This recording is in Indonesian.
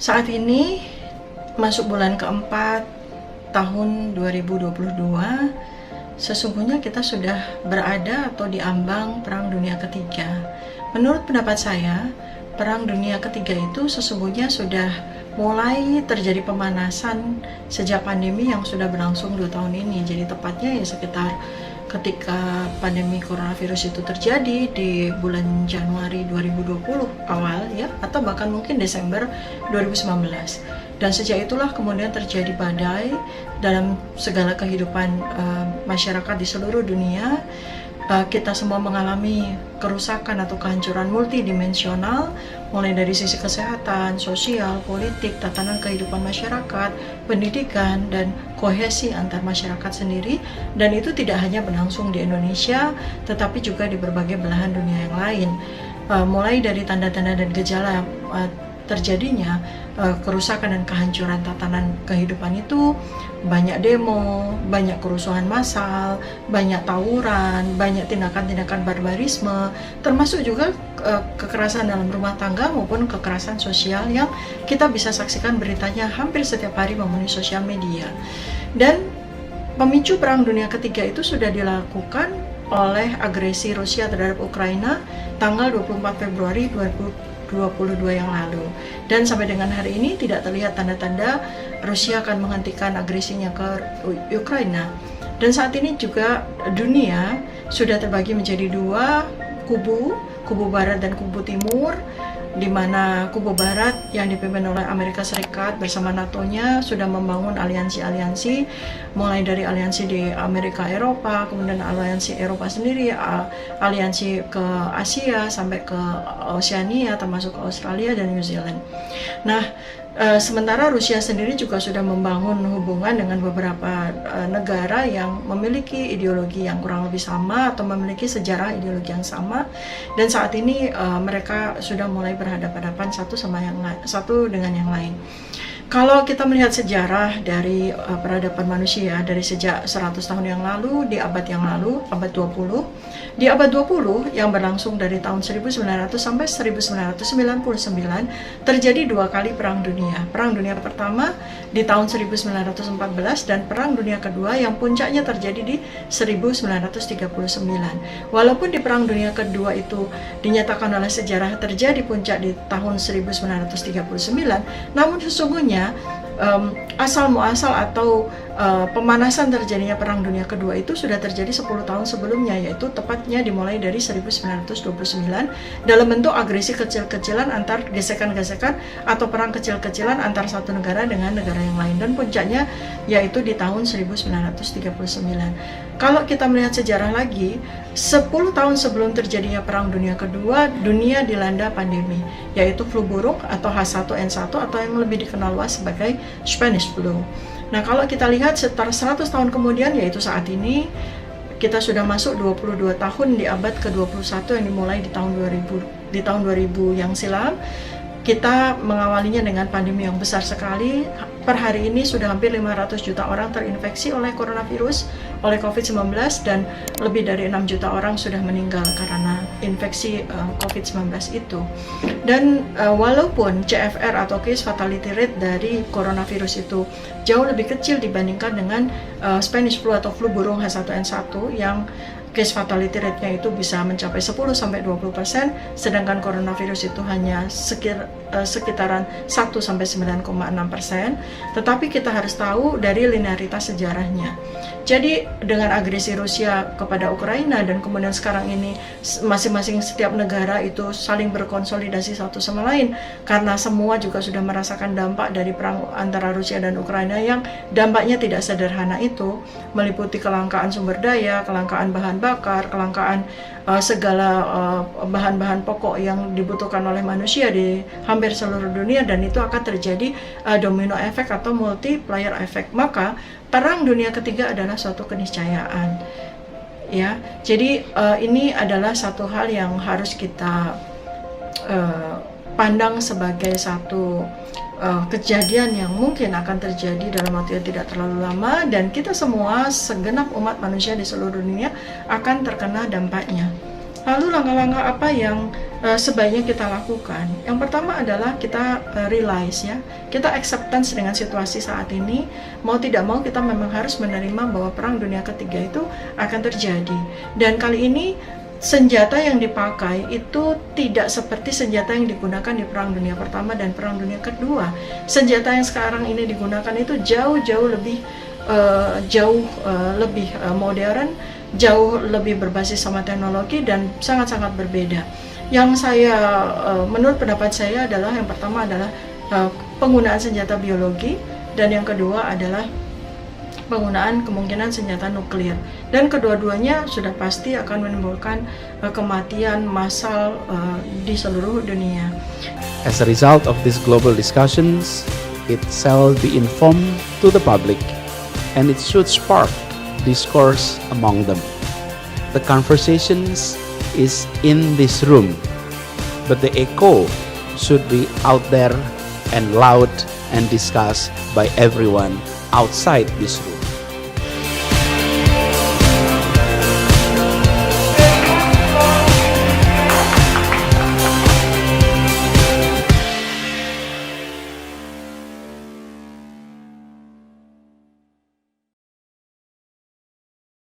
Saat ini masuk bulan keempat tahun 2022, sesungguhnya kita sudah berada atau diambang Perang Dunia Ketiga. Menurut pendapat saya, Perang Dunia Ketiga itu sesungguhnya sudah mulai terjadi pemanasan sejak pandemi yang sudah berlangsung 2 tahun ini. Jadi tepatnya ya sekitar ketika pandemi coronavirus itu terjadi di bulan Januari 2020 awal ya, atau bahkan mungkin Desember 2019. Dan sejak itulah kemudian terjadi badai dalam segala kehidupan masyarakat di seluruh dunia. Kita semua mengalami kerusakan atau kehancuran multidimensional, mulai dari sisi kesehatan, sosial, politik, tatanan kehidupan masyarakat, pendidikan, dan kohesi antar masyarakat sendiri. Dan itu tidak hanya berlangsung di Indonesia, tetapi juga di berbagai belahan dunia yang lain. Mulai dari tanda-tanda dan gejala terjadinya kerusakan dan kehancuran tatanan kehidupan itu, banyak demo, banyak kerusuhan massal, banyak tawuran, banyak tindakan-tindakan barbarisme, termasuk juga kekerasan dalam rumah tangga maupun kekerasan sosial yang kita bisa saksikan beritanya hampir setiap hari memenuhi sosial media. Dan pemicu Perang Dunia Ketiga itu sudah dilakukan oleh agresi Rusia terhadap Ukraina tanggal 24 Februari 2022 yang lalu. Dan sampai dengan hari ini tidak terlihat tanda-tanda Rusia akan menghentikan agresinya ke Ukraina. Dan saat ini juga dunia sudah terbagi menjadi dua kubu barat dan kubu timur, di mana kubu barat yang dipimpin oleh Amerika Serikat bersama NATO-nya sudah membangun aliansi-aliansi, mulai dari aliansi di Amerika Eropa, kemudian aliansi Eropa sendiri, aliansi ke Asia sampai ke Oceania termasuk ke Australia dan New Zealand. Nah, sementara Rusia sendiri juga sudah membangun hubungan dengan beberapa negara yang memiliki ideologi yang kurang lebih sama atau memiliki sejarah ideologi yang sama, dan saat ini mereka sudah mulai berhadapan-hadapan satu dengan yang lain. Kalau kita melihat sejarah dari peradaban manusia dari sejak 100 tahun yang lalu, di abad yang lalu, abad 20, di abad 20 yang berlangsung dari tahun 1900 sampai 1999, terjadi 2 kali perang dunia. Perang dunia pertama di tahun 1914 dan perang dunia kedua yang puncaknya terjadi di 1939. Walaupun di perang dunia kedua itu dinyatakan oleh sejarah terjadi puncak di tahun 1939, namun sesungguhnya asal muasal atau pemanasan terjadinya Perang Dunia Kedua itu sudah terjadi 10 tahun sebelumnya, yaitu tepatnya dimulai dari 1929 dalam bentuk agresi kecil-kecilan antar gesekan-gesekan atau perang kecil-kecilan antar satu negara dengan negara yang lain, dan puncaknya yaitu di tahun 1939. Kalau kita melihat sejarah lagi, 10 tahun sebelum terjadinya Perang Dunia Kedua, dunia dilanda pandemi, yaitu flu burung atau H1N1 atau yang lebih dikenal luas sebagai Spanish flu. Nah, kalau kita lihat setelah 100 tahun kemudian, yaitu saat ini, kita sudah masuk 22 tahun di abad ke-21 yang dimulai di tahun 2000 yang silam. Kita mengawalinya dengan pandemi yang besar sekali. Per hari ini sudah hampir 500 juta orang terinfeksi oleh coronavirus, oleh COVID-19, dan lebih dari 6 juta orang sudah meninggal karena infeksi COVID-19 itu. Dan walaupun CFR atau case fatality rate dari coronavirus itu jauh lebih kecil dibandingkan dengan Spanish flu atau flu burung H1N1 yang case fatality rate-nya itu bisa mencapai 10-20%, sedangkan coronavirus itu hanya sekitaran 1-9,6%. Tetapi kita harus tahu dari linearitas sejarahnya. Jadi dengan agresi Rusia kepada Ukraina dan kemudian sekarang ini masing-masing setiap negara itu saling berkonsolidasi satu sama lain, karena semua juga sudah merasakan dampak dari perang antara Rusia dan Ukraina yang dampaknya tidak sederhana itu, meliputi kelangkaan sumber daya, kelangkaan bahan bakar, kelangkaan segala bahan-bahan pokok yang dibutuhkan oleh manusia di hampir seluruh dunia, dan itu akan terjadi domino efek atau multiplier efek. Maka Perang Dunia Ketiga adalah suatu keniscayaan. Ya, jadi ini adalah satu hal yang harus kita pandang sebagai satu kejadian yang mungkin akan terjadi dalam waktu yang tidak terlalu lama, dan kita semua segenap umat manusia di seluruh dunia akan terkena dampaknya. Lalu langkah-langkah apa yang sebaiknya kita lakukan. Yang pertama adalah kita realize ya, kita acceptance dengan situasi saat ini. Mau tidak mau kita memang harus menerima bahwa Perang Dunia Ketiga itu akan terjadi. Dan kali ini senjata yang dipakai itu tidak seperti senjata yang digunakan di Perang Dunia Pertama dan Perang Dunia Kedua. Senjata yang sekarang ini digunakan itu jauh lebih modern, jauh lebih berbasis sama teknologi dan sangat-sangat berbeda. Yang menurut pendapat saya adalah yang pertama adalah penggunaan senjata biologi, dan yang kedua adalah penggunaan kemungkinan senjata nuklir, dan kedua-duanya sudah pasti akan menimbulkan kematian massal di seluruh dunia. As a result of these global discussions, it shall be informed to the public and it should spark discourse among them. The conversations is in this room, but the echo should be out there and loud and discussed by everyone outside this room.